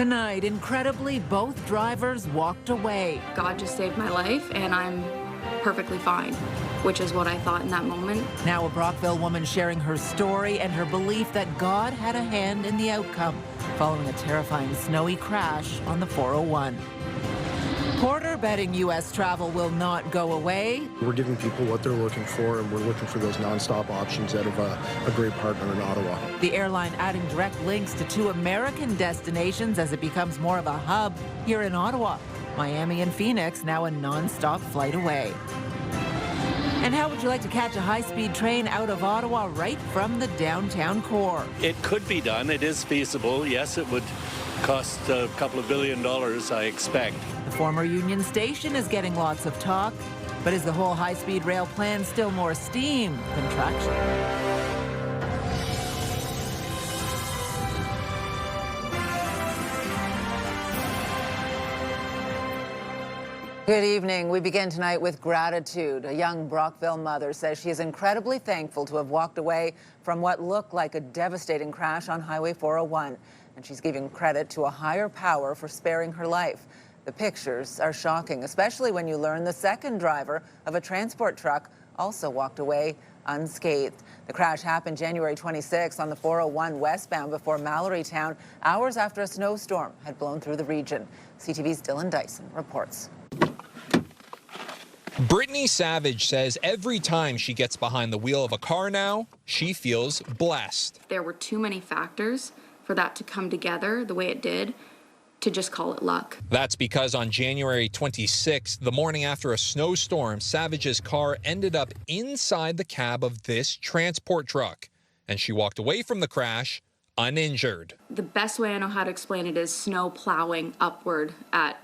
Tonight, incredibly, both drivers walked away. God just saved my life, and I'm perfectly fine, which is what I thought in that moment. Now a Brockville woman sharing her story and her belief that God had a hand in the outcome following a terrifying snowy crash on the 401. Porter betting U.S. travel will not go away. We're giving people what they're looking for, and we're looking for those nonstop options out of a great partner in Ottawa. The airline adding direct links to 2 American destinations as it becomes more of a hub here in Ottawa. Miami and Phoenix now a non-stop flight away. And how would you like to catch a high-speed train out of Ottawa right from the downtown core? It could be done. It is feasible. Yes, it would cost a couple of $1 billion, I expect. The former Union Station is getting lots of talk, but is the whole high-speed rail plan still more steam than traction? Good evening. We begin tonight with gratitude. A young Brockville mother says she is incredibly thankful to have walked away from what looked like a devastating crash on Highway 401. And she's giving credit to a higher power for sparing her life. The pictures are shocking, especially when you learn the second driver of a transport truck also walked away unscathed. The crash happened January 26 on the 401 westbound before Mallorytown, hours after a snowstorm had blown through the region. CTV's Dylan Dyson reports. Brittany Savage says every time she gets behind the wheel of a car now, she feels blessed. There were too many factors for that to come together the way it did to just call it luck. That's because on January 26th, the morning after a snowstorm, Savage's car ended up inside the cab of this transport truck, and she walked away from the crash uninjured. The best way I know how to explain it is snow plowing upward at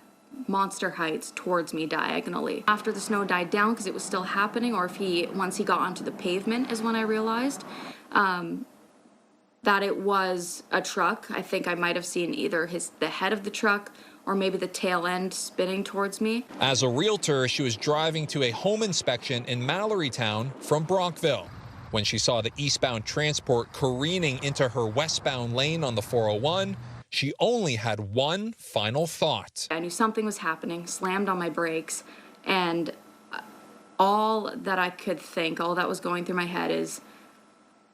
monster heights towards me diagonally. After the snow died down, because it was still happening, or if once he got onto the pavement is when I realized that it was a truck. I think I might have seen either the head of the truck or maybe the tail end spinning towards me. As a realtor, she was driving to a home inspection in Mallorytown from Brockville when she saw the eastbound transport careening into her westbound lane on the 401. She only had one final thought. I knew something was happening, slammed on my brakes, and all that I could think, all that was going through my head is,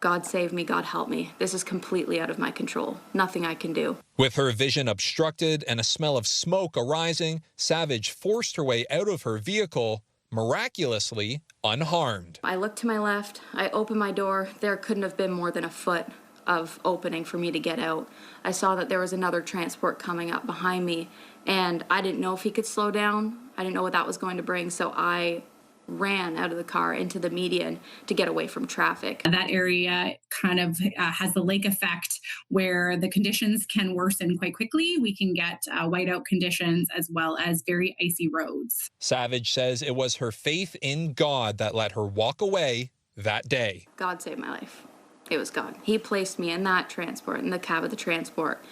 God save me, God help me. This is completely out of my control. Nothing I can do. With her vision obstructed and a smell of smoke arising, Savage forced her way out of her vehicle, miraculously unharmed. I looked to my left, I opened my door. There couldn't have been more than a foot of opening for me to get out. I saw that there was another transport coming up behind me, and I didn't know if he could slow down. I didn't know what that was going to bring, so I ran out of the car into the median to get away from traffic. That area kind of has the lake effect where the conditions can worsen quite quickly. We can get whiteout conditions as well as very icy roads. Savage says it was her faith in God that let her walk away that day. God saved my life. It was God. He placed me in that transport, in the cab of the transport,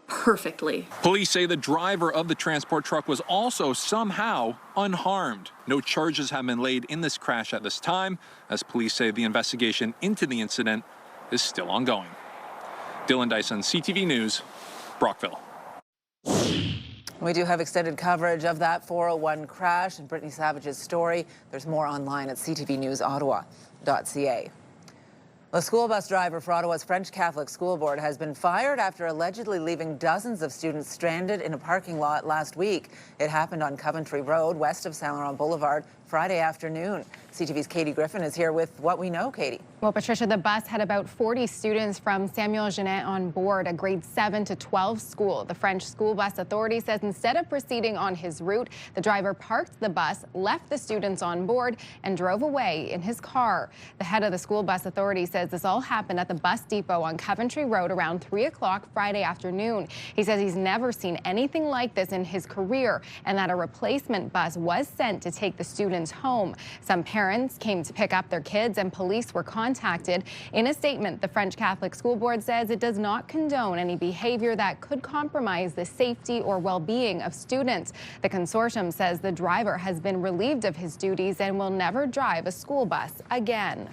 perfectly. Police say the driver of the transport truck was also somehow unharmed. No charges have been laid in this crash at this time, as police say the investigation into the incident is still ongoing. Dylan Dyson, CTV News, Brockville. We do have extended coverage of that 401 crash and Brittany Savage's story. There's more online at ctvnewsottawa.ca. A school bus driver for Ottawa's French Catholic School Board has been fired after allegedly leaving dozens of students stranded in a parking lot last week. It happened on Coventry Road, west of Saint Laurent Boulevard, Friday afternoon. CTV's Katie Griffin is here with what we know, Katie. Well, Patricia, the bus had about 40 students from Samuel Genet on board, a grade 7 to 12 school. The French School Bus Authority says instead of proceeding on his route, the driver parked the bus, left the students on board, and drove away in his car. The head of the School Bus Authority says this all happened at the bus depot on Coventry Road around 3 o'clock Friday afternoon. He says he's never seen anything like this in his career and that a replacement bus was sent to take the students home. Some parents came to pick up their kids and police were contacted. In a statement, the French Catholic School Board says it does not condone any behavior that could compromise the safety or well-being of students. The consortium says the driver has been relieved of his duties and will never drive a school bus again.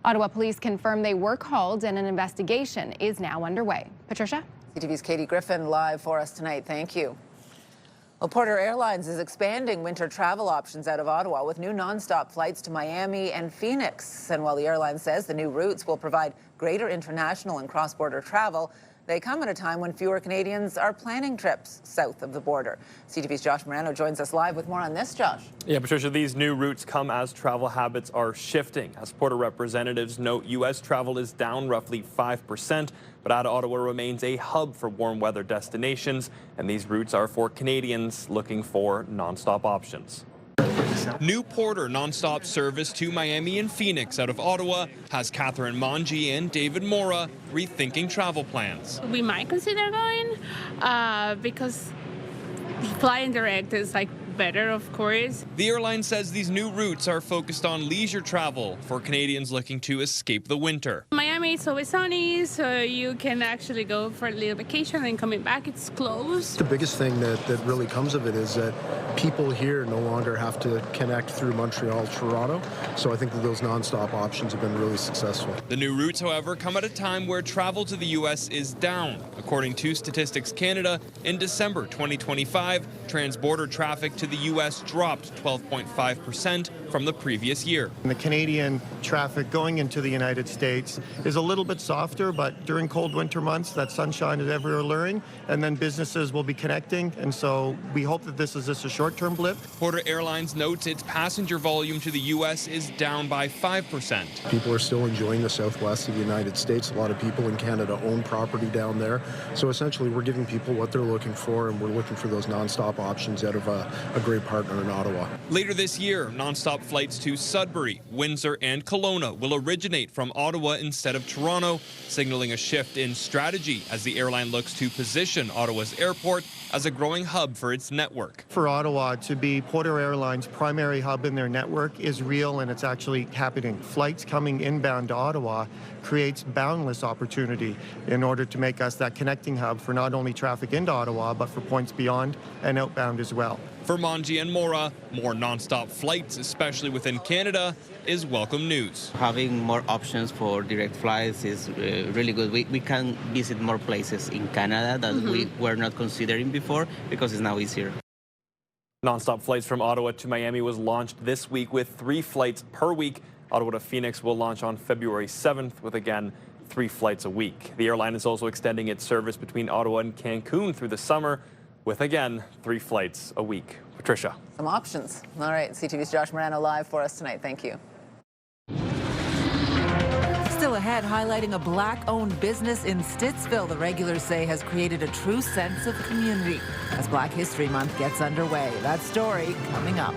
Ottawa police confirm they were called and an investigation is now underway. Patricia? CTV's Katie Griffin live for us tonight. Thank you. Well, Porter Airlines is expanding winter travel options out of Ottawa with new nonstop flights to Miami and Phoenix. And while the airline says the new routes will provide greater international and cross-border travel, they come at a time when fewer Canadians are planning trips south of the border. CTV's Josh Morano joins us live with more on this, Josh. Yeah, Patricia, these new routes come as travel habits are shifting. As Porter representatives note, U.S. travel is down roughly 5%, but out of Ottawa remains a hub for warm weather destinations, and these routes are for Canadians looking for nonstop options. New Porter nonstop service to Miami and Phoenix out of Ottawa has Catherine Manji and David Mora rethinking travel plans. We might consider going because flying direct is better, of course. The airline says these new routes are focused on leisure travel for Canadians looking to escape the winter. Miami is always sunny, so you can actually go for a little vacation and coming back, it's close. The biggest thing that really comes of it is that people here no longer have to connect through Montreal, Toronto. So I think that those nonstop options have been really successful. The new routes, however, come at a time where travel to the U.S. is down. According to Statistics Canada, in December 2025, transborder traffic to the U.S. dropped 12.5% from the previous year. The Canadian traffic going into the United States is a little bit softer, but during cold winter months, that sunshine is ever alluring, and then businesses will be connecting, and so we hope that this is just a short-term blip. Porter Airlines notes its passenger volume to the U.S. is down by 5%. People are still enjoying the southwest of the United States. A lot of people in Canada own property down there. So essentially, we're giving people what they're looking for, and we're looking for those nonstop options out of a great partner in Ottawa. Later this year, nonstop flights to Sudbury, Windsor, and Kelowna will originate from Ottawa instead of Toronto, signaling a shift in strategy as the airline looks to position Ottawa's airport as a growing hub for its network. For Ottawa to be Porter Airlines' primary hub in their network is real, and it's actually happening. Flights coming inbound to Ottawa creates boundless opportunity in order to make us that connecting hub for not only traffic into Ottawa, but for points beyond and outbound as well. For Manji and Mora, more nonstop flights, especially within Canada, is welcome news. Having more options for direct flights is really good. We can visit more places in Canada that we were not considering before because it's now easier. Nonstop flights from Ottawa to Miami was launched this week with 3 flights per week. Ottawa to Phoenix will launch on February 7th with, again, 3 flights a week. The airline is also extending its service between Ottawa and Cancun through the summer with, again, 3 flights a week. Patricia. Some options. All right, CTV's Josh Morano live for us tonight. Thank you. Still ahead, highlighting a Black-owned business in Stittsville the regulars say has created a true sense of community as Black History Month gets underway. That story coming up.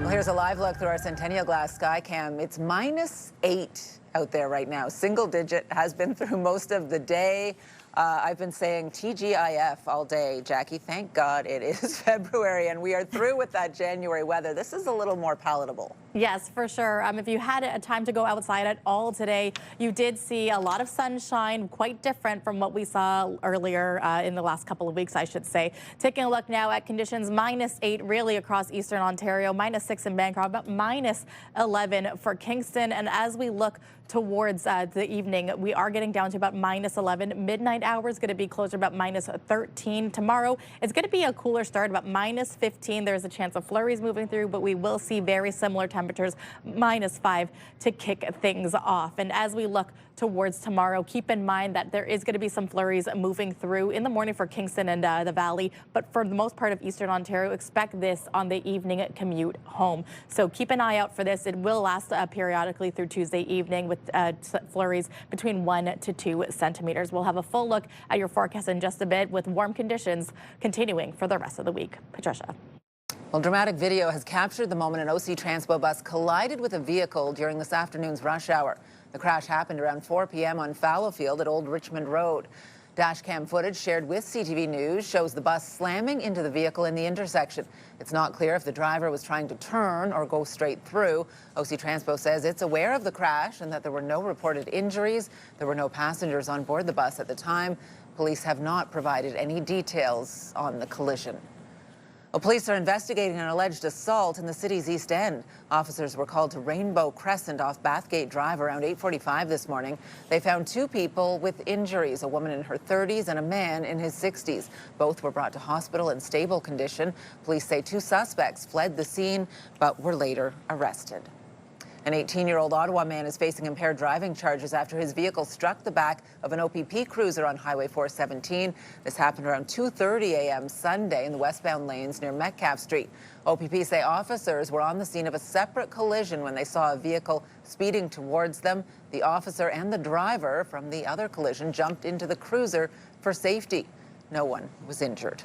Well, here's a live look through our Centennial Glass Skycam. It's -8 out there right now. Single digit, has been through most of the day. I've been saying TGIF all day, Jackie. Thank God it is February and we are through with that January weather. This is a little more palatable. Yes, for sure. If you had a time to go outside at all today, you did see a lot of sunshine, quite different from what we saw earlier in the last couple of weeks, I should say. Taking a look now at conditions, -8 really across eastern Ontario, -6 in Bancroft, about -11 for Kingston. And as we look towards the evening, we are getting down to about -11. Midnight hours going to be closer, about -13. Tomorrow, it's going to be a cooler start, about -15. There's a chance of flurries moving through, but we will see very similar temperatures, -5 to kick things off. And as we look towards tomorrow, keep in mind that there is going to be some flurries moving through in the morning for Kingston and the Valley, but for the most part of eastern Ontario, expect this on the evening commute home. So keep an eye out for this. It will last periodically through Tuesday evening with flurries between 1 to 2 centimeters. We'll have a full look at your forecast in just a bit with warm conditions continuing for the rest of the week. Patricia. Well, dramatic video has captured the moment an OC Transpo bus collided with a vehicle during this afternoon's rush hour. The crash happened around 4 p.m. on Fallowfield at Old Richmond Road. Dashcam footage shared with CTV News shows the bus slamming into the vehicle in the intersection. It's not clear if the driver was trying to turn or go straight through. OC Transpo says it's aware of the crash and that there were no reported injuries. There were no passengers on board the bus at the time. Police have not provided any details on the collision. Well, police are investigating an alleged assault in the city's East End. Officers were called to Rainbow Crescent off Bathgate Drive around 8:45 this morning. They found two people with injuries, a woman in her 30s and a man in his 60s. Both were brought to hospital in stable condition. Police say two suspects fled the scene but were later arrested. An 18-year-old Ottawa man is facing impaired driving charges after his vehicle struck the back of an OPP cruiser on Highway 417. This happened around 2:30 a.m. Sunday in the westbound lanes near Metcalfe Street. OPP say officers were on the scene of a separate collision when they saw a vehicle speeding towards them. The officer and the driver from the other collision jumped into the cruiser for safety. No one was injured.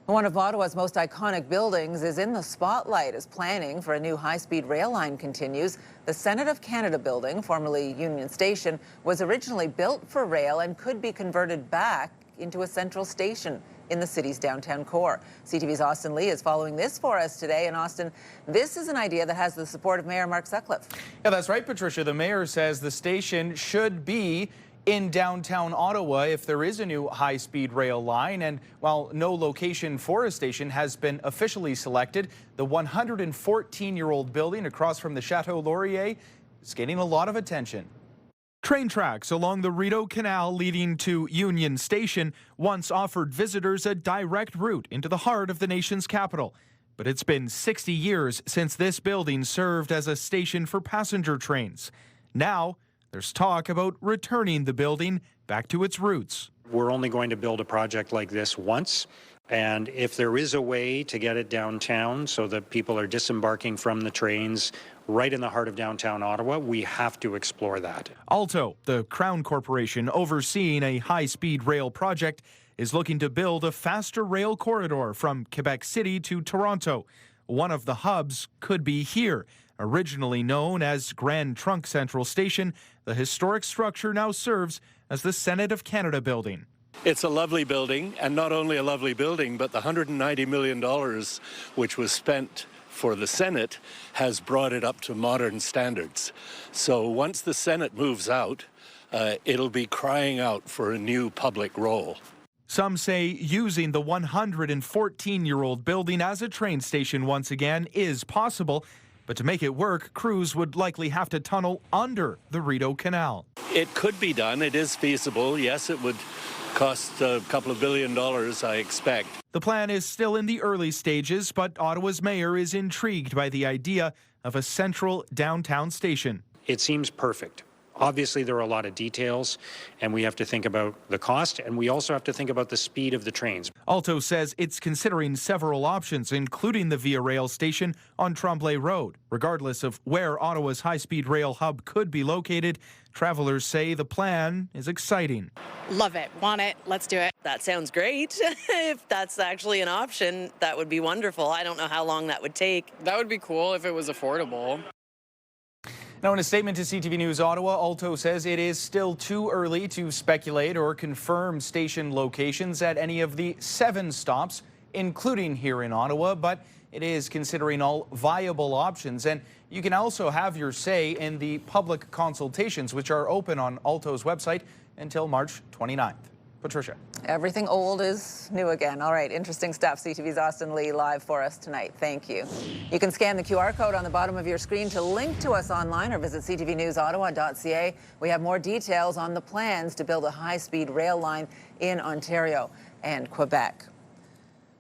One of Ottawa's most iconic buildings is in the spotlight as planning for a new high-speed rail line continues. The Senate of Canada building, formerly Union Station, was originally built for rail and could be converted back into a central station in the city's downtown core. CTV's Austin Lee is following this for us today. And Austin, this is an idea that has the support of Mayor Mark Sutcliffe. Yeah, that's right, Patricia. The mayor says the station should be in downtown Ottawa if there is a new high-speed rail line. And while no location for a station has been officially selected, the 114-year-old building across from the Chateau Laurier is getting a lot of attention. Train tracks along the Rideau Canal leading to Union Station once offered visitors a direct route into the heart of the nation's capital. But it's been 60 years since this building served as a station for passenger trains. Now, there's talk about returning the building back to its roots. We're only going to build a project like this once, and if there is a way to get it downtown so that people are disembarking from the trains right in the heart of downtown Ottawa, we have to explore that. Alto, the Crown Corporation overseeing a high-speed rail project, is looking to build a faster rail corridor from Quebec City to Toronto. One of the hubs could be here. Originally known as Grand Trunk Central Station, the historic structure now serves as the Senate of Canada building. It's a lovely building, and not only a lovely building, but the $190 million which was spent for the Senate has brought it up to modern standards. So once the Senate moves out, it'll be crying out for a new public role. Some say using the 114-year-old building as a train station once again is possible. But to make it work, crews would likely have to tunnel under the Rideau Canal. It could be done. It is feasible. Yes, it would cost a couple of $1 billion, I expect. The plan is still in the early stages, but Ottawa's mayor is intrigued by the idea of a central downtown station. It seems perfect. Obviously, there are a lot of details, and we have to think about the cost, and we also have to think about the speed of the trains. Alto says it's considering several options, including the Via Rail station on Tremblay Road. Regardless of where Ottawa's high-speed rail hub could be located, travelers say the plan is exciting. Love it. Want it. Let's do it. That sounds great. If that's actually an option, that would be wonderful. I don't know how long that would take. That would be cool if it was affordable. Now, in a statement to CTV News Ottawa, Alto says it is still too early to speculate or confirm station locations at any of the 7 stops, including here in Ottawa, but it is considering all viable options. And you can also have your say in the public consultations, which are open on Alto's website until March 29th. Patricia. Everything old is new again. All right, interesting stuff. CTV's Austin Lee live for us tonight. Thank you. You can scan the QR code on the bottom of your screen to link to us online or visit ctvnewsottawa.ca. We have more details on the plans to build a high-speed rail line in Ontario and Quebec.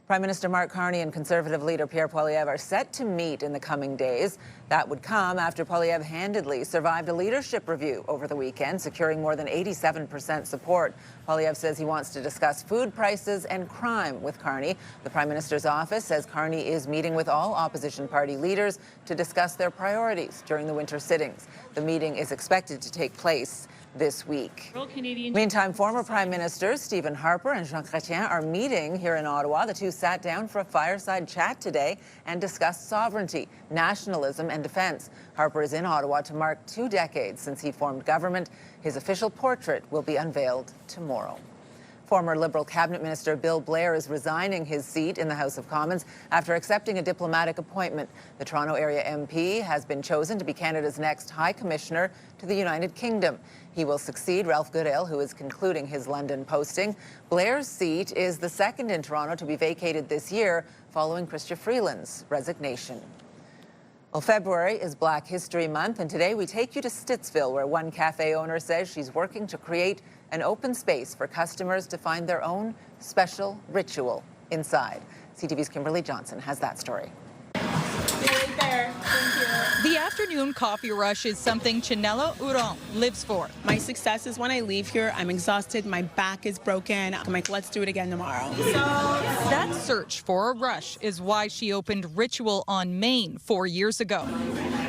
Prime Minister Mark Carney and Conservative leader Pierre Poilievre are set to meet in the coming days. That would come after Poilievre handedly survived a leadership review over the weekend, securing more than 87% support. Poilievre says he wants to discuss food prices and crime with Carney. The Prime Minister's office says Carney is meeting with all opposition party leaders to discuss their priorities during the winter sittings. The meeting is expected to take place this week. Meantime, former Prime Ministers Stephen Harper and Jean Chrétien are meeting here in Ottawa. The two sat down for a fireside chat today and discussed sovereignty, nationalism, and defence. Harper is in Ottawa to mark 2 decades since he formed government. His official portrait will be unveiled tomorrow. Former Liberal Cabinet Minister Bill Blair is resigning his seat in the House of Commons after accepting a diplomatic appointment. The Toronto area MP has been chosen to be Canada's next High Commissioner to the United Kingdom. He will succeed Ralph Goodale, who is concluding his London posting. Blair's seat is the second in Toronto to be vacated this year, following Chrystia Freeland's resignation. Well, February is Black History Month, and today we take you to Stittsville, where one cafe owner says she's working to create an open space for customers to find their own special ritual inside. CTV's Kimberly Johnson has that story. Right there. Thank you. The afternoon coffee rush is something Chinelo Uron lives for. My success is when I leave here, I'm exhausted, my back is broken. I'm like, let's do it again tomorrow. That search for a rush is why she opened Ritual on Main 4 years ago.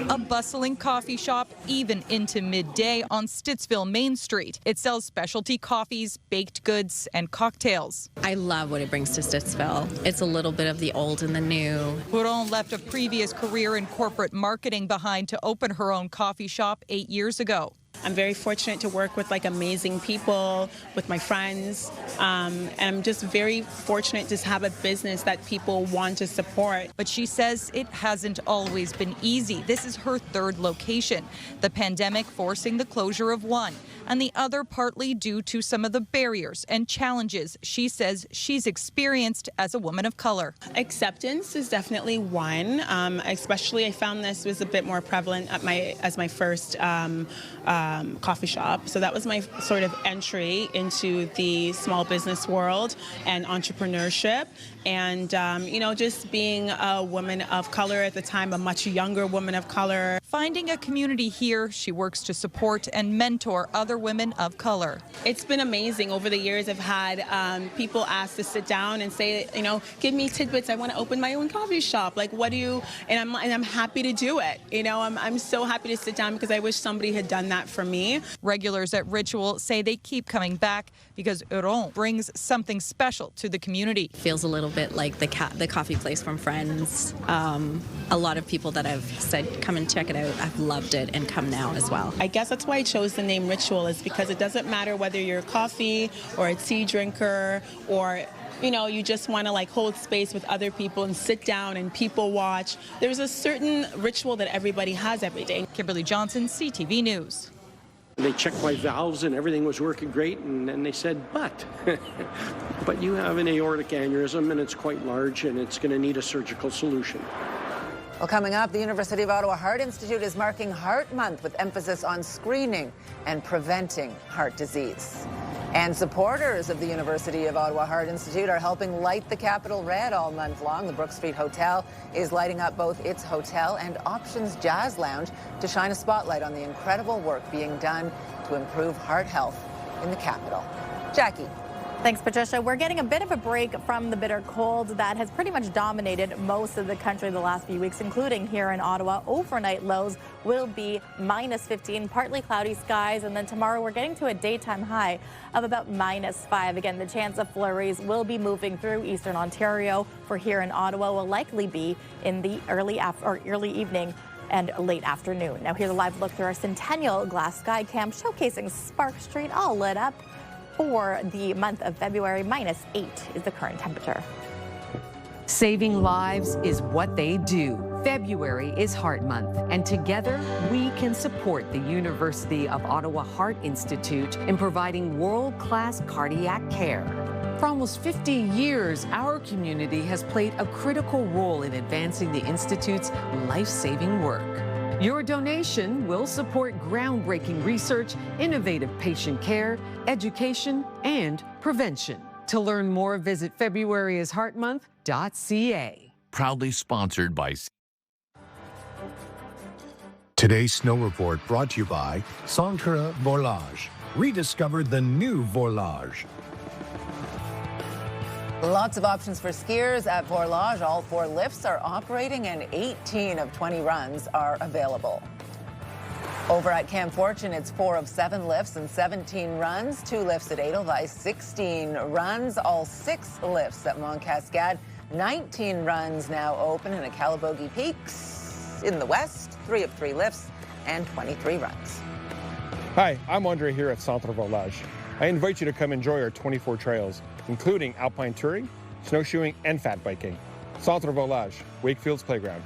A bustling coffee shop even into midday on Stittsville Main Street. It sells specialty coffees, baked goods, and cocktails. I love what it brings to Stittsville. It's a little bit of the old and the new. Huron left a previous career in corporate marketing behind to open her own coffee shop 8 years ago. I'm very fortunate to work with amazing people, with my friends, and I'm just very fortunate to have a business that people want to support. But she says it hasn't always been easy. This is her third location, the pandemic forcing the closure of one, and the other partly due to some of the barriers and challenges she says she's experienced as a woman of color. Acceptance is definitely one, especially I found this was a bit more prevalent at my first coffee shop. So that was my sort of entry into the small business world and entrepreneurship. And, just being a woman of color at the time, a much younger woman of color. Finding a community here, she works to support and mentor other women of color. It's been amazing. Over the years, I've had people ask to sit down and say, give me tidbits. I want to open my own coffee shop. Like, what do you, and I'm happy to do it. I'm so happy to sit down because I wish somebody had done that for me. Regulars at Ritual say they keep coming back because Huron brings something special to the community. Feels a little bit like the coffee place from Friends. A lot of people that have said, come and check it out. I've loved it and come now as well. I guess that's why I chose the name Ritual, is because it doesn't matter whether you're a coffee or a tea drinker or you just want to hold space with other people and sit down and people watch. There's a certain ritual that everybody has every day. Kimberly Johnson, CTV News. They checked my valves and everything was working great, and then they said, but you have an aortic aneurysm and it's quite large and it's going to need a surgical solution. Well, coming up, the University of Ottawa Heart Institute is marking Heart Month with emphasis on screening and preventing heart disease. And supporters of the University of Ottawa Heart Institute are helping light the capital red all month long. The Brook Street Hotel is lighting up both its hotel and Options Jazz Lounge to shine a spotlight on the incredible work being done to improve heart health in the capital. Jackie. Thanks, Patricia. We're getting a bit of a break from the bitter cold that has pretty much dominated most of the country the last few weeks, including here in Ottawa. Overnight lows will be -15, partly cloudy skies, and then tomorrow we're getting to a daytime high of about -5. Again, the chance of flurries will be moving through eastern Ontario. For here in Ottawa will likely be in the early evening and late afternoon. Now here's a live look through our Centennial Glass Sky Cam showcasing Spark Street all lit up. For the month of February, -8 is the current temperature. Saving lives is what they do. February is Heart Month, and together we can support the University of Ottawa Heart Institute in providing world-class cardiac care. For almost 50 years, our community has played a critical role in advancing the Institute's life-saving work. Your donation will support groundbreaking research, innovative patient care, education, and prevention. To learn more, visit FebruaryIsHeartMonth.ca. Proudly sponsored by Today's Snow Report brought to you by Centre Volage. Rediscover the new Volage. Lots of options for skiers at Vorlage. All 4 lifts are operating and 18 of 20 runs are available. Over at Camp Fortune, it's 4 of 7 lifts and 17 runs. 2 lifts at Edelweiss, 16 runs. All 6 lifts at Mont Cascade. 19 runs now open, and at Calabogie Peaks in the west, 3 of 3 lifts and 23 runs. Hi, I'm Andre here at Centre Volage. I invite you to come enjoy our 24 trails, including alpine touring, snowshoeing, and fat biking. Centre Volage, Wakefield's playground.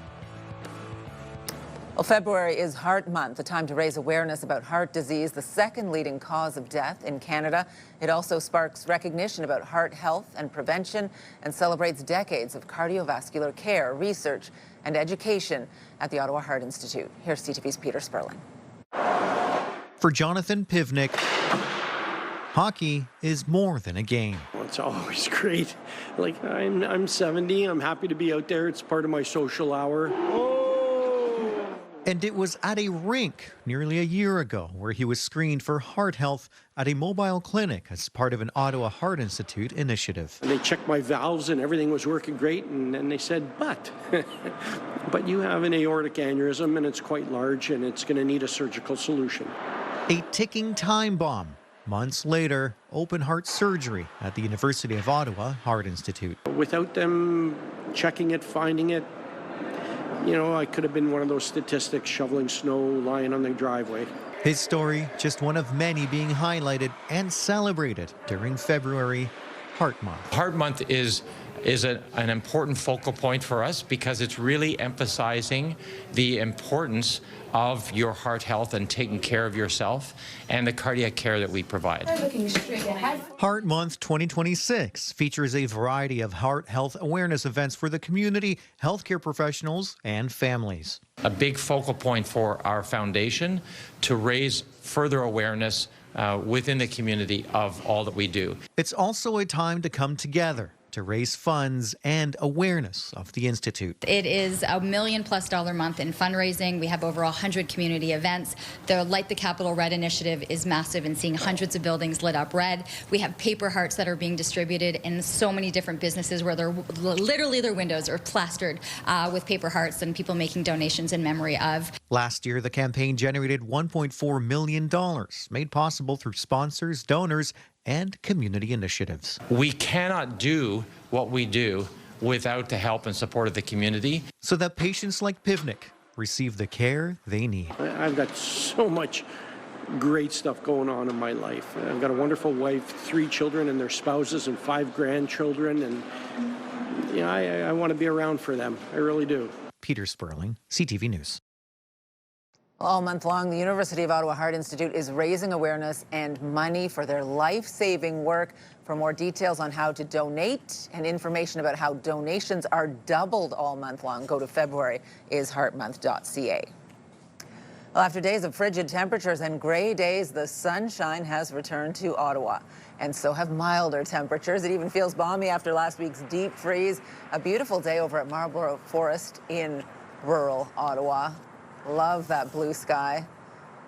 Well, February is Heart Month, a time to raise awareness about heart disease, the second leading cause of death in Canada. It also sparks recognition about heart health and prevention and celebrates decades of cardiovascular care, research, and education at the Ottawa Heart Institute. Here's CTV's Peter Sperling. For Jonathan Pivnik, hockey is more than a game. It's always great. Like, I'm 70. I'm happy to be out there. It's part of my social hour. And it was at a rink nearly a year ago where he was screened for heart health at a mobile clinic as part of an Ottawa Heart Institute initiative. And they checked my valves and everything was working great. And then they said, but you have an aortic aneurysm and it's quite large and it's going to need a surgical solution. A ticking time bomb. Months later, open heart surgery at the University of Ottawa Heart Institute. Without them checking it, finding it, you know, I could have been one of those statistics shoveling snow, lying on the driveway. His story, just one of many being highlighted and celebrated during February Heart Month. Heart Month is an important focal point for us because it's really emphasizing the importance of your heart health and taking care of yourself and the cardiac care that we provide. Heart Month 2026 features a variety of heart health awareness events for the community, healthcare professionals, and families. A big focal point for our foundation to raise further awareness within the community of all that we do. It's also a time to come together to raise funds and awareness of the Institute. It is $1 million+ month in fundraising. We have over 100 community events. The Light the Capital Red initiative is massive in seeing hundreds of buildings lit up red. We have paper hearts that are being distributed in so many different businesses where they're literally their windows are plastered with paper hearts and people making donations in memory of. Last year, the campaign generated $1.4 million, made possible through sponsors, donors, and community initiatives. We cannot do what we do without the help and support of the community. So that patients like Pivnik receive the care they need. I've got so much great stuff going on in my life. I've got a wonderful wife, 3 children and their spouses, and 5 grandchildren. And you know, I want to be around for them. I really do. Peter Sperling, CTV News. All month long, the University of Ottawa Heart Institute is raising awareness and money for their life-saving work. For more details on how to donate and information about how donations are doubled all month long, go to februaryisheartmonth.ca. Well, after days of frigid temperatures and gray days, the sunshine has returned to Ottawa. And so have milder temperatures. It even feels balmy after last week's deep freeze. A beautiful day over at Marlborough Forest in rural Ottawa. Love that blue sky.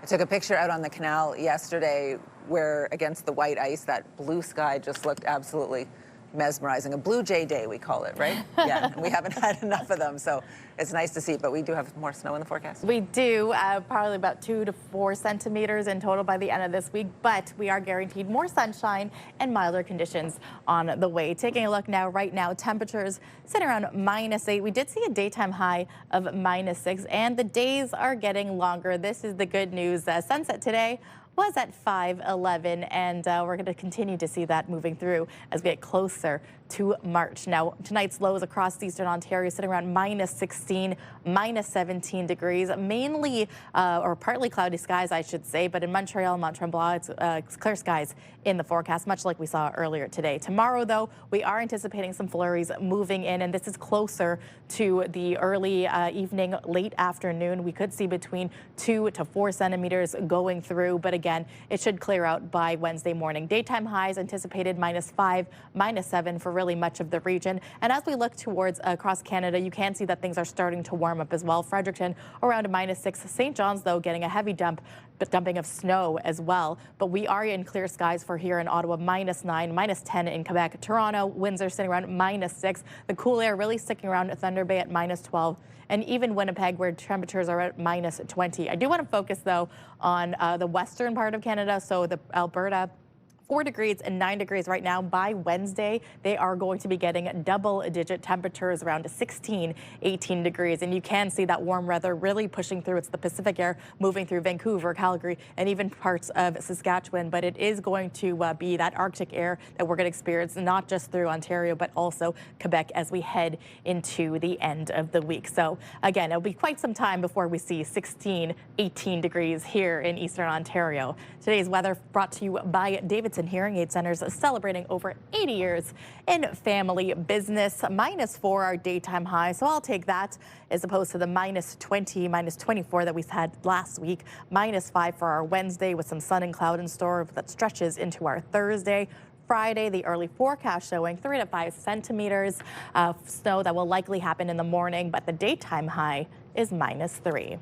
I took a picture out on the canal yesterday where against the white ice, that blue sky just looked absolutely mesmerizing. A blue jay day, we call it, right? Yeah, and we haven't had enough of them, so it's nice to see, but we do have more snow in the forecast. We do, probably about 2 to 4 centimeters in total by the end of this week, but we are guaranteed more sunshine and milder conditions on the way. Taking a look now, right now, temperatures sit around -8. We did see a daytime high of -6, and the days are getting longer. This is the good news. Sunset today was at 5:11, and we're going to continue to see that moving through as we get closer to March. Now, tonight's lows across eastern Ontario sitting around -16, -17 degrees, mainly or partly cloudy skies, I should say, but in Montreal, Mont-Tremblant, it's clear skies in the forecast, much like we saw earlier today. Tomorrow, though, we are anticipating some flurries moving in, and this is closer to the early evening, late afternoon. We could see between 2 to 4 centimeters going through, but again, it should clear out by Wednesday morning. Daytime highs anticipated -5, -7 for really much of the region. And as we look towards across Canada, you can see that things are starting to warm up as well. Fredericton around -6. St. John's, though, getting a heavy dumping of snow as well. But we are in clear skies for here in Ottawa, -9, -10 in Quebec. Toronto, Windsor sitting around -6. The cool air really sticking around at Thunder Bay at -12. And even Winnipeg, where temperatures are at -20. I do want to focus, though, on the western part of Canada, so the Alberta, 4 degrees and 9 degrees right now. By Wednesday, they are going to be getting double-digit temperatures around 16, 18 degrees. And you can see that warm weather really pushing through. It's the Pacific air moving through Vancouver, Calgary, and even parts of Saskatchewan. But it is going to be that Arctic air that we're going to experience, not just through Ontario, but also Quebec as we head into the end of the week. So again, it'll be quite some time before we see 16, 18 degrees here in Eastern Ontario. Today's weather brought to you by Davidson Hearing Aid Centers, celebrating over 80 years in family business. -4 our daytime high, so I'll take that as opposed to the -20, -24 that we had last week. -5 for our Wednesday with some sun and cloud in store that stretches into our Thursday. Friday, the early forecast showing 3 to 5 centimeters of snow that will likely happen in the morning, but the daytime high is -3.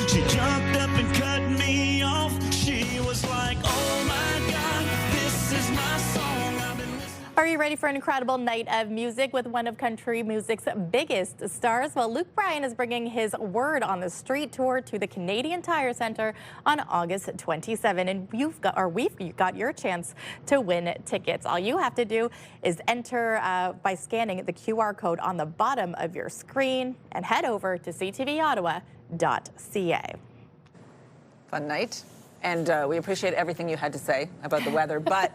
She jumped up and cut me off. She was like, oh my God, this is my song. I've been listening. Are you ready for an incredible night of music with one of country music's biggest stars? Well, Luke Bryan is bringing his Word on the Street tour to the Canadian Tire Centre on August 27, and we've got your chance to win tickets. All you have to do is enter by scanning the QR code on the bottom of your screen and head over to ctvottawa.ca. Fun night. And we appreciate everything you had to say about the weather, but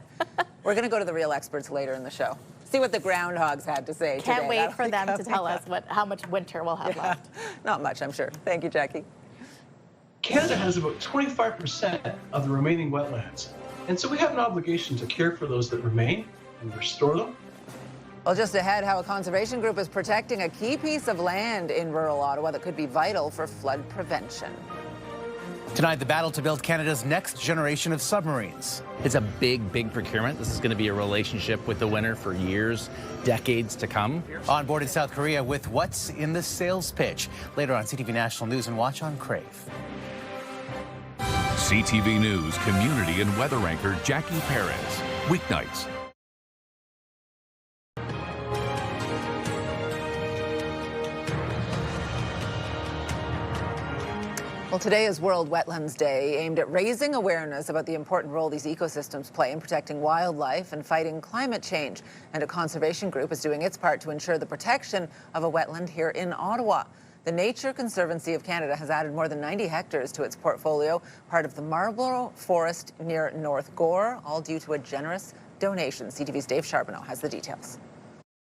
we're going to go to the real experts later in the show. See what the Groundhogs had to say today. Can't wait for them to tell us how much winter we'll have left. Not much, I'm sure. Thank you, Jackie. Canada has about 25% of the remaining wetlands, and so we have an obligation to care for those that remain and restore them. Well, just ahead, how a conservation group is protecting a key piece of land in rural Ottawa that could be vital for flood prevention. Tonight, the battle to build Canada's next generation of submarines. It's a big, big procurement. This is going to be a relationship with the winner for years, decades to come. On board in South Korea with what's in the sales pitch. Later on CTV National News and watch on Crave. CTV News community and weather anchor Jackie Perez. Weeknights. Well, today is World Wetlands Day, aimed at raising awareness about the important role these ecosystems play in protecting wildlife and fighting climate change. And a conservation group is doing its part to ensure the protection of a wetland here in Ottawa. The Nature Conservancy of Canada has added more than 90 hectares to its portfolio, part of the Marlborough Forest near North Gore, all due to a generous donation. CTV's Dave Charbonneau has the details.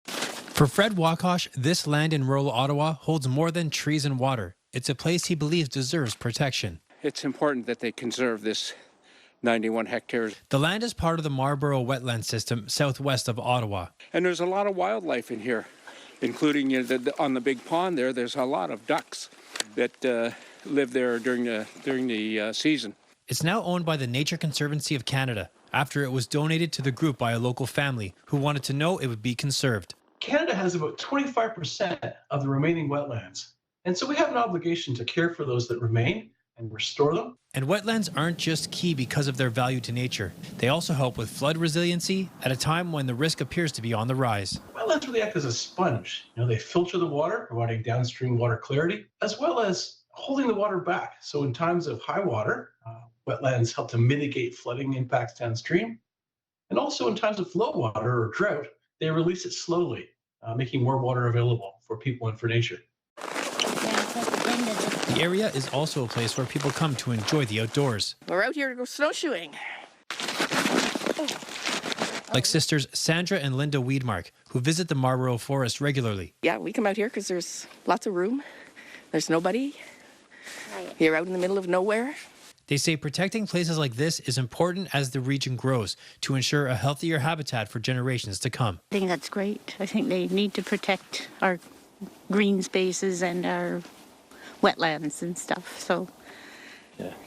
For Fred Wakosh, this land in rural Ottawa holds more than trees and water. It's a place he believes deserves protection. It's important that they conserve this 91 hectares. The land is part of the Marlborough Wetland system southwest of Ottawa. And there's a lot of wildlife in here, including on the big pond there's a lot of ducks that live there during the season. It's now owned by the Nature Conservancy of Canada after it was donated to the group by a local family who wanted to know it would be conserved. Canada has about 25% of the remaining wetlands, and so we have an obligation to care for those that remain and restore them. And wetlands aren't just key because of their value to nature. They also help with flood resiliency at a time when the risk appears to be on the rise. Wetlands really act as a sponge. They filter the water, providing downstream water clarity, as well as holding the water back. So in times of high water, wetlands help to mitigate flooding impacts downstream. And also in times of low water or drought, they release it slowly, making more water available for people and for nature. The area is also a place where people come to enjoy the outdoors. We're out here to go snowshoeing. Like sisters Sandra and Linda Weedmark, who visit the Marlborough Forest regularly. Yeah, we come out here because there's lots of room. There's nobody. You're out in the middle of nowhere. They say protecting places like this is important as the region grows to ensure a healthier habitat for generations to come. I think that's great. I think they need to protect our green spaces and our wetlands and stuff. So,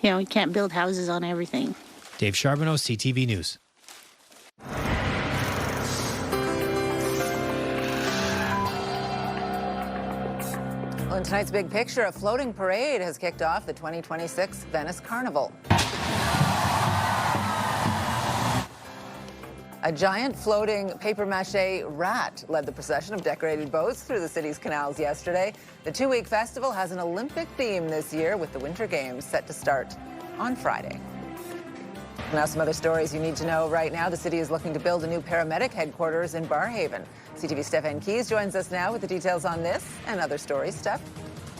we can't build houses on everything. Dave Charbonneau, CTV News. Well, in tonight's big picture, a floating parade has kicked off the 2026 Venice Carnival. A giant floating papier-mâché rat led the procession of decorated boats through the city's canals yesterday. The two-week festival has an Olympic theme this year, with the Winter Games set to start on Friday. Now some other stories you need to know right now. The city is looking to build a new paramedic headquarters in Barrhaven. CTV Stefan Keys joins us now with the details on this and other stories. Steph?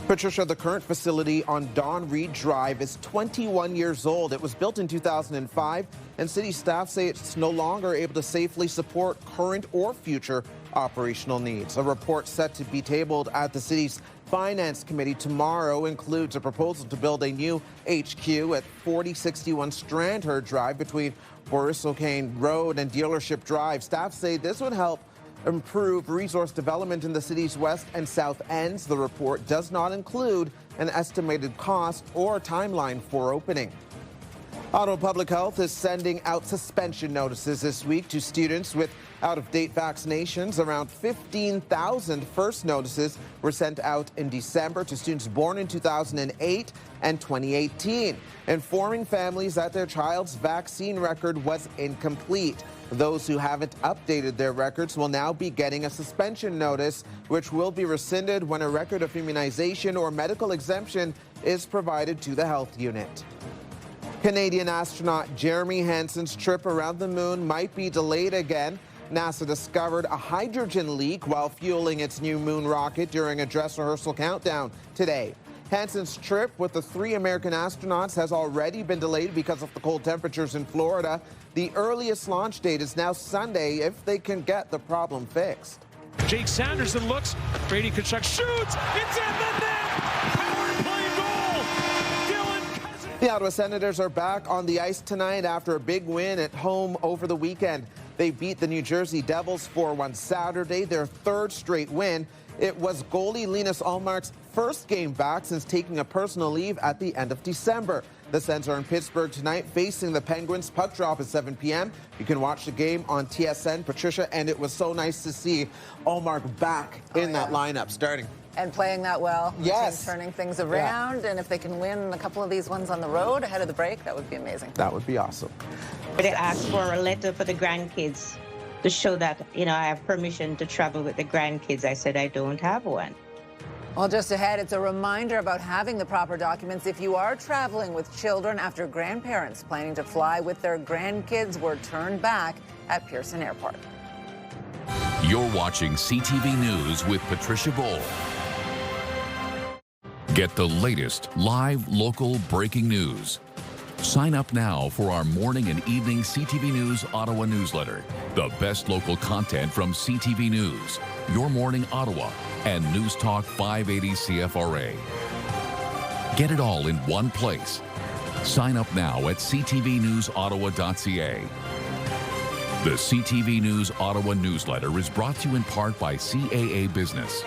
Patricia, the current facility on Don Reed Drive is 21 years old. It was built in 2005, and city staff say it's no longer able to safely support current or future operational needs. A report set to be tabled at the city's Finance Committee tomorrow includes a proposal to build a new HQ at 4061 Strandherd Drive between Boris O'Kane Road and Dealership Drive. Staff say this would help improve resource development in the city's west and south ends. The report does not include an estimated cost or timeline for opening. Ottawa Public Health is sending out suspension notices this week to students with out-of-date vaccinations. Around 15,000 first notices were sent out in December to students born in 2008 and 2018, informing families that their child's vaccine record was incomplete. Those who haven't updated their records will now be getting a suspension notice, which will be rescinded when a record of immunization or medical exemption is provided to the health unit. Canadian astronaut Jeremy Hansen's trip around the moon might be delayed again. NASA discovered a hydrogen leak while fueling its new moon rocket during a dress rehearsal countdown today. Hansen's trip with the 3 American astronauts has already been delayed because of the cold temperatures in Florida. The earliest launch date is now Sunday if they can get the problem fixed. Jake Sanderson looks, Brady Kachuk shoots, it's in the net! Power play goal! Dylan Cousins. The Ottawa Senators are back on the ice tonight after a big win at home over the weekend. They beat the New Jersey Devils 4-1 Saturday, their 3rd straight win. It was goalie Linus Ullmark's first game back since taking a personal leave at the end of December. The Sens are in Pittsburgh tonight facing the Penguins. Puck drop at 7 p.m. You can watch the game on TSN, Patricia, and it was so nice to see Ullmark back in that lineup starting. And playing that well. Yes. Turning things around. And if they can win a couple of these ones on the road ahead of the break, that would be amazing. That would be awesome. They asked for a letter for the grandkids to show that, I have permission to travel with the grandkids. I said I don't have one. Well, just ahead, it's a reminder about having the proper documents if you are traveling with children after grandparents planning to fly with their grandkids were turned back at Pearson Airport. You're watching CTV News with Patricia Boal. Get the latest live local breaking news. Sign up now for our morning and evening CTV News Ottawa newsletter. The best local content from CTV News, Your Morning Ottawa, and News Talk 580 CFRA. Get it all in one place. Sign up now at ctvnewsottawa.ca. The CTV News Ottawa newsletter is brought to you in part by CAA Business.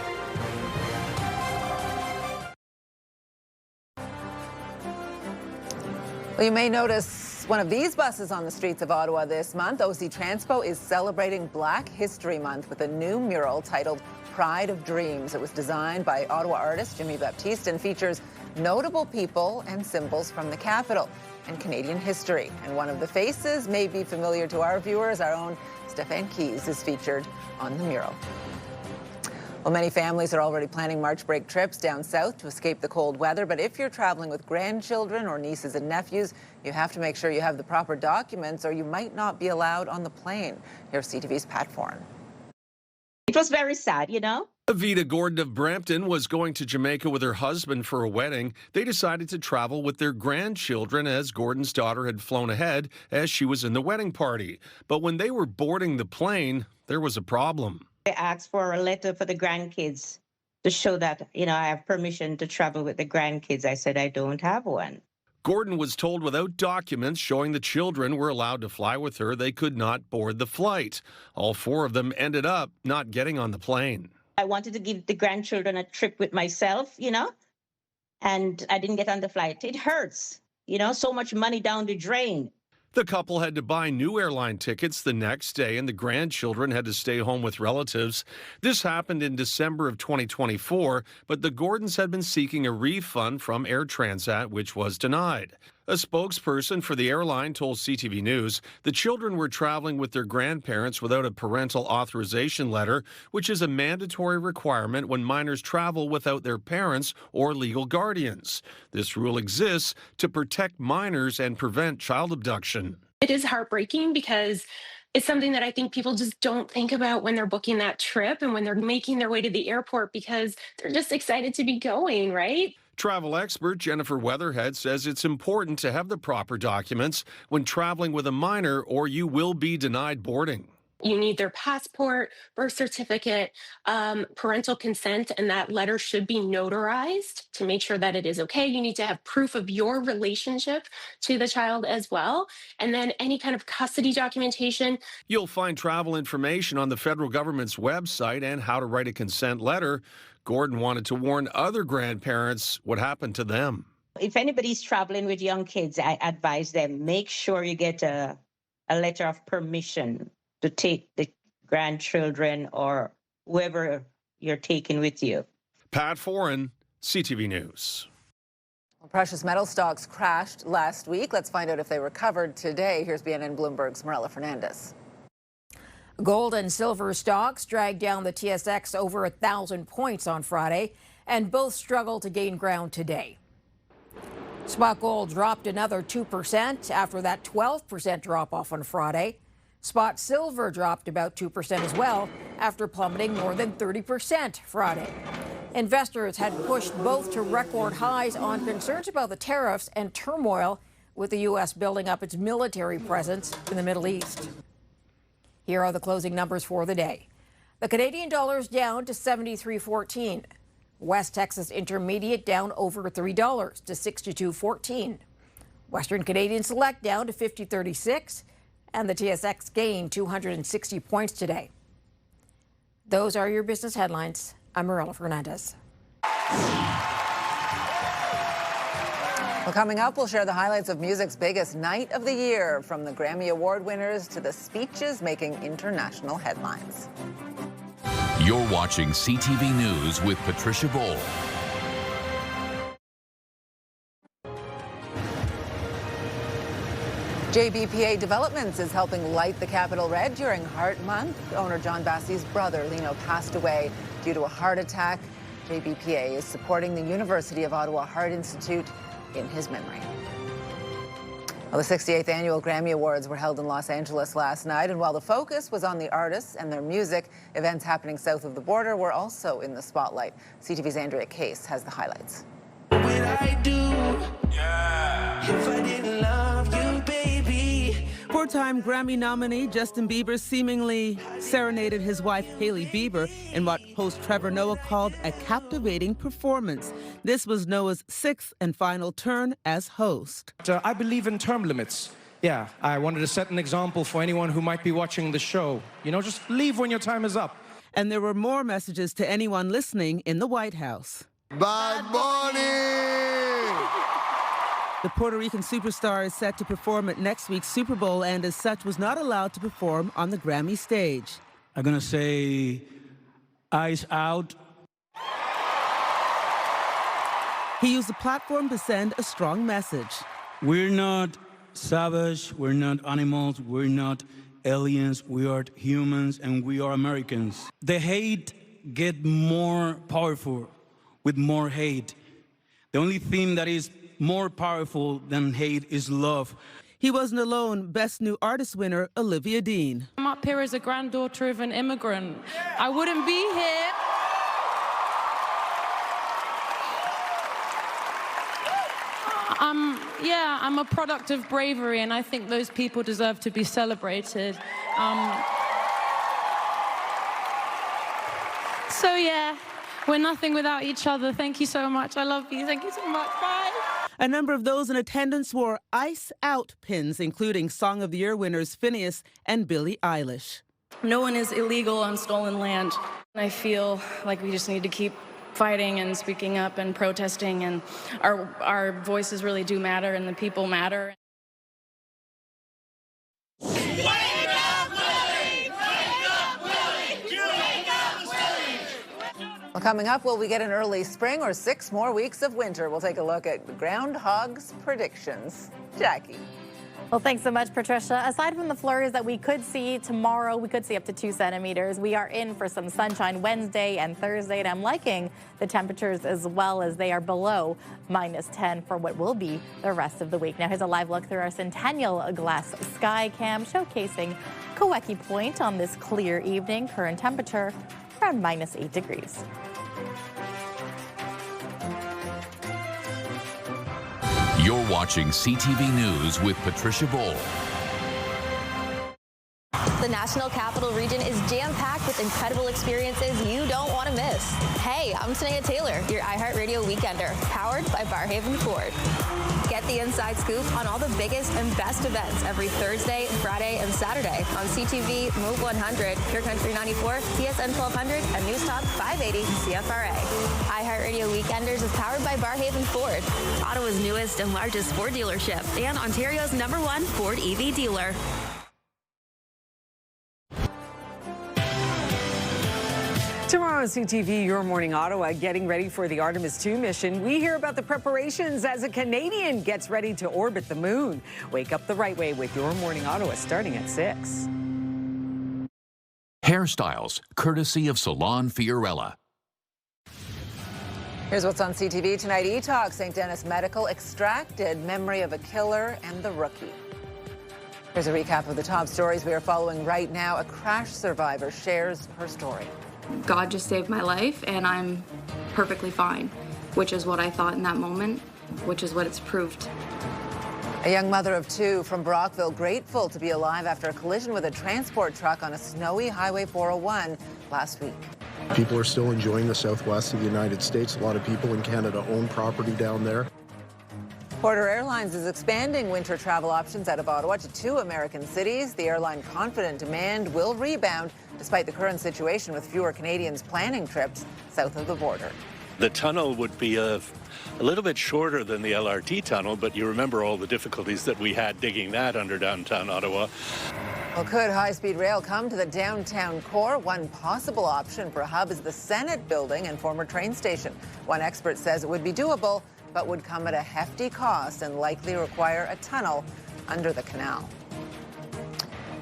Well, you may notice one of these buses on the streets of Ottawa this month. OC Transpo is celebrating Black History Month with a new mural titled Pride of Dreams. It was designed by Ottawa artist Jimmy Baptiste and features notable people and symbols from the capital and Canadian history. And one of the faces may be familiar to our viewers. Our own Stefan Keys is featured on the mural. Well, many families are already planning March break trips down south to escape the cold weather. But if you're traveling with grandchildren or nieces and nephews, you have to make sure you have the proper documents or you might not be allowed on the plane. Here's CTV's Pat Foran. It was very sad, Avita Gordon of Brampton was going to Jamaica with her husband for a wedding. They decided to travel with their grandchildren as Gordon's daughter had flown ahead as she was in the wedding party. But when they were boarding the plane, there was a problem. I asked for a letter for the grandkids to show that, I have permission to travel with the grandkids. I said I don't have one. Gordon was told without documents showing the children were allowed to fly with her, they could not board the flight. All 4 of them ended up not getting on the plane. I wanted to give the grandchildren a trip with myself, and I didn't get on the flight. It hurts, so much money down the drain. The couple had to buy new airline tickets the next day, and the grandchildren had to stay home with relatives. This happened in December of 2024, but the Gordons had been seeking a refund from Air Transat, which was denied. A spokesperson for the airline told CTV News the children were traveling with their grandparents without a parental authorization letter, which is a mandatory requirement when minors travel without their parents or legal guardians. This rule exists to protect minors and prevent child abduction. It is heartbreaking because it's something that I think people just don't think about when they're booking that trip and when they're making their way to the airport because they're just excited to be going, right? Travel expert Jennifer Weatherhead says it's important to have the proper documents when traveling with a minor or you will be denied boarding. You need their passport, birth certificate, parental consent, and that letter should be notarized to make sure that it is okay. You need to have proof of your relationship to the child as well. And then any kind of custody documentation. You'll find travel information on the federal government's website and how to write a consent letter. Gordon wanted to warn other grandparents what happened to them. If anybody's traveling with young kids, I advise them, make sure you get a letter of permission to take the grandchildren or whoever you're taking with you. Pat Foran, CTV News. Well, precious metal stocks crashed last week. Let's find out if they recovered today. Here's BNN Bloomberg's Marilla Fernandez. Gold and silver stocks dragged down the TSX over 1,000 points on Friday, and both struggled to gain ground today. Spot gold dropped another 2% after that 12% drop-off on Friday. Spot silver dropped about 2% as well after plummeting more than 30% Friday. Investors had pushed both to record highs on concerns about the tariffs and turmoil with the U.S. building up its military presence in the Middle East. Here are the closing numbers for the day. The Canadian dollar's down to 73.14. West Texas Intermediate down over $3 to 62.14. Western Canadian Select down to 50.36. And the TSX gained 260 points today. Those are your business headlines. I'm Marilla Fernandez. Well, coming up, we'll share the highlights of music's biggest night of the year, from the Grammy Award winners to the speeches making international headlines. You're watching CTV News with Patricia Boal. JBPA Developments is helping light the Capitol red during Heart Month. Owner John Bassey's brother, Lino, passed away due to a heart attack. JBPA is supporting the University of Ottawa Heart Institute in his memory. Well, the 68th Annual Grammy Awards were held in Los Angeles last night, and while the focus was on the artists and their music, events happening south of the border were also in the spotlight. CTV's Andrea Case has the highlights. What would I do if I didn't love you, baby? Four-time Grammy nominee Justin Bieber seemingly serenaded his wife Hailey Bieber in what host Trevor Noah called a captivating performance. This was Noah's sixth and final turn as host. I believe in term limits. Yeah, I wanted to set an example for anyone who might be watching the show. You know, just leave when your time is up. And there were more messages to anyone listening in the White House. Bad Bunny! The Puerto Rican superstar is set to perform at next week's Super Bowl and as such was not allowed to perform on the Grammy stage. I'm gonna say, eyes out. He used the platform to send a strong message. We're not savage, we're not animals, we're not aliens, we are humans and we are Americans. The hate get more powerful with more hate. The only thing that is more powerful than hate is love. He wasn't alone. Best New Artist winner, Olivia Dean. I'm up here as a granddaughter of an immigrant. I wouldn't be here. I'm a product of bravery, and I think those people deserve to be celebrated. So yeah, we're nothing without each other. Thank you so much. I love you. Thank you so much. Bye. A number of those in attendance wore Ice Out pins, including Song of the Year winners Phineas and Billie Eilish. No one is illegal on stolen land. I feel like we just need to keep fighting and speaking up and protesting, and our voices really do matter, and the people matter. Well, Coming up, will we get an early spring or 6 more weeks of winter? We'll take a look at Groundhog's predictions. Jackie. Well, thanks so much, Patricia. Aside from the flurries that we could see tomorrow, we could see up to 2 centimeters. We are in for some sunshine Wednesday and Thursday, and I'm liking the temperatures as well, as they are below -10 for what will be the rest of the week. Now, here's a live look through our Centennial Glass Sky Cam showcasing Kaweki Point on this clear evening. Current temperature around -8 degrees. You're watching CTV News with Patricia Boal. The National Capital Region is jam-packed with incredible experiences you don't want to miss. Hey, I'm Tanea Taylor, your iHeartRadio Weekender, powered by Barrhaven Ford. Get the inside scoop on all the biggest and best events every Thursday, Friday, and Saturday on CTV Move 100, Pure Country 94, TSN 1200, and News Talk 580 CFRA. iHeartRadio Weekenders is powered by Barrhaven Ford, Ottawa's newest and largest Ford dealership, and Ontario's #1 Ford EV dealer. Tomorrow on CTV, Your Morning Ottawa, getting ready for the Artemis 2 mission. We hear about the preparations as a Canadian gets ready to orbit the moon. Wake up the right way with Your Morning Ottawa starting at 6. Hairstyles, courtesy of Salon Fiorella. Here's what's on CTV tonight. E-Talk, St. Denis Medical extracted memory of a killer and the rookie. Here's a recap of the top stories we are following right now. A crash survivor shares her story. God just saved my life, and I'm perfectly fine, which is what I thought in that moment, which is what it's proved. A young mother of 2 from Brockville grateful to be alive after a collision with a transport truck on a snowy Highway 401 last week. People are still enjoying the southwest of the United States. A lot of people in Canada own property down there. Porter Airlines is expanding winter travel options out of Ottawa to 2 American cities. The airline confident demand will rebound despite the current situation with fewer Canadians planning trips south of the border. The tunnel would be a little bit shorter than the LRT tunnel, but you remember all the difficulties that we had digging that under downtown Ottawa. Well, could high-speed rail come to the downtown core? One possible option for a hub is the Senate building and former train station. One expert says it would be doable, but would come at a hefty cost and likely require a tunnel under the canal.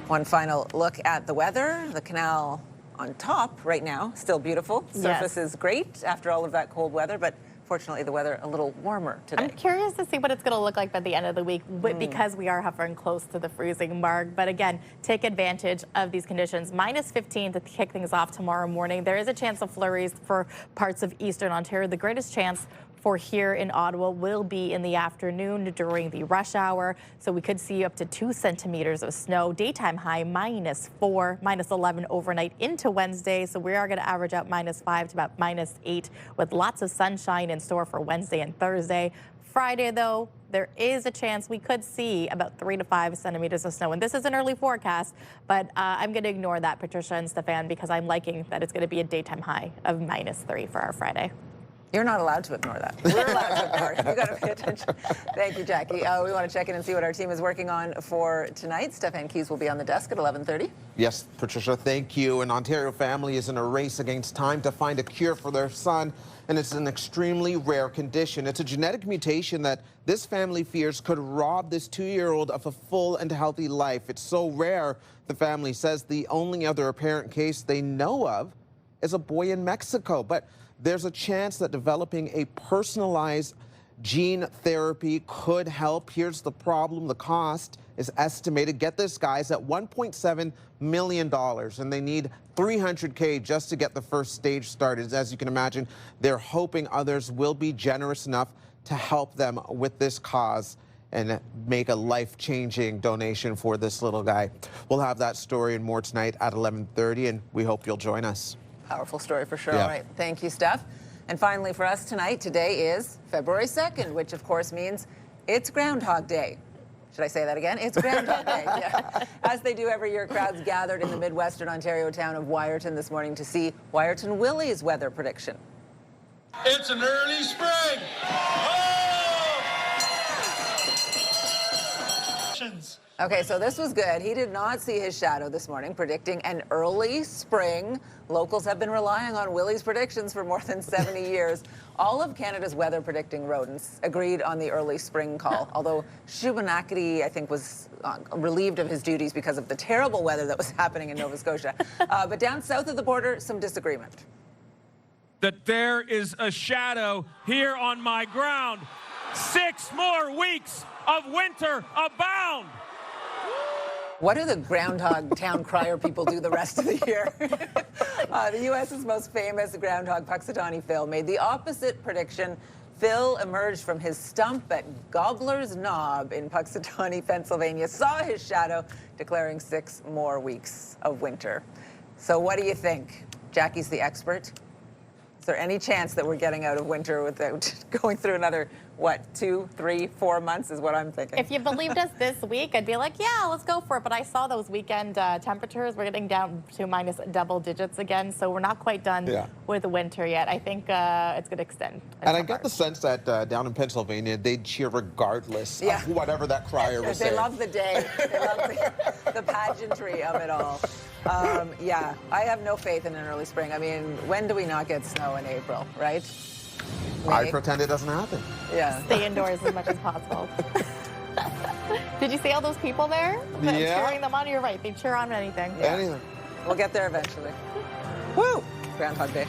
One final look at the weather. The canal on top right now, still beautiful. Surface is great after all of that cold weather, but fortunately the weather a little warmer today. I'm curious to see what it's going to look like by the end of the week because we are hovering close to the freezing mark. But again, take advantage of these conditions. -15 to kick things off tomorrow morning. There is a chance of flurries for parts of eastern Ontario. The greatest chance for here in Ottawa will be in the afternoon during the rush hour. So we could see up to 2 centimeters of snow. Daytime high -4, -11 overnight into Wednesday. So we are going to average out -5 to about -8 with lots of sunshine in store for Wednesday and Thursday. Friday, though, there is a chance we could see about 3 to 5 centimeters of snow. And this is an early forecast, but I'm going to ignore that, Patricia and Stefan, because I'm liking that it's going to be a daytime high of -3 for our Friday. You're not allowed to ignore that. We're allowed to ignore it. You've got to pay attention. Thank you, Jackie. We want to check in and see what our team is working on for tonight. Stefan Keys will be on the desk at 11:30. Yes, Patricia, thank you. An Ontario family is in a race against time to find a cure for their son, and it's an extremely rare condition. It's a genetic mutation that this family fears could rob this 2-year-old of a full and healthy life. It's so rare, the family says the only other apparent case they know of is a boy in Mexico. But there's a chance that developing a personalized gene therapy could help. Here's the problem. The cost is estimated, get this guys, at $1.7 million, and they need $300K just to get the first stage started. As you can imagine, they're hoping others will be generous enough to help them with this cause and make a life-changing donation for this little guy. We'll have that story and more tonight at 11:30, and we hope you'll join us. Powerful story for sure. Yeah. All right. Thank you, Steph. And finally for us tonight, today is February 2nd, which of course means it's Groundhog Day. Should I say that again? It's Groundhog Day. Yeah. As they do every year, crowds gathered in the Midwestern Ontario town of Wyerton this morning to see Wyerton Willie's weather prediction. It's an early spring. Oh! Okay, so this was good. He did not see his shadow this morning, predicting an early spring. Locals have been relying on Willie's predictions for more than 70 years. All of Canada's weather predicting rodents agreed on the early spring call, although Shubenacadie, I think, was relieved of his duties because of the terrible weather that was happening in Nova Scotia. But down south of the border, some disagreement. That there is a shadow here on my ground. 6 more weeks of winter abound. What do the Groundhog town crier people do the rest of the year? The U.S.'s most famous groundhog, Puxatawny Phil, made the opposite prediction. Phil emerged from his stump at Gobbler's Knob in Puxatawny, Pennsylvania, saw his shadow, declaring 6 more weeks of winter. So what do you think? Jackie's the expert. Is there any chance that we're getting out of winter without going through another, what, 2, 3, 4 months is what I'm thinking? If you believed us this week, I'd be like, yeah, let's go for it. But I saw those weekend temperatures. We're getting down to minus double digits again. So we're not quite done with the winter yet. I think it's going to extend. And I get the sense that down in Pennsylvania, they'd cheer regardless of whatever that crier was saying. They love the day. They love the pageantry of it all. Yeah, I have no faith in an early spring. I mean, when do we not get snow in April, right? May? I pretend it doesn't happen. Yeah. Stay indoors as much as possible. Did you see all those people there? Cheering them on? You're right. They cheer on anything. Yeah. Anything. We'll get there eventually. Woo! Groundhog Day.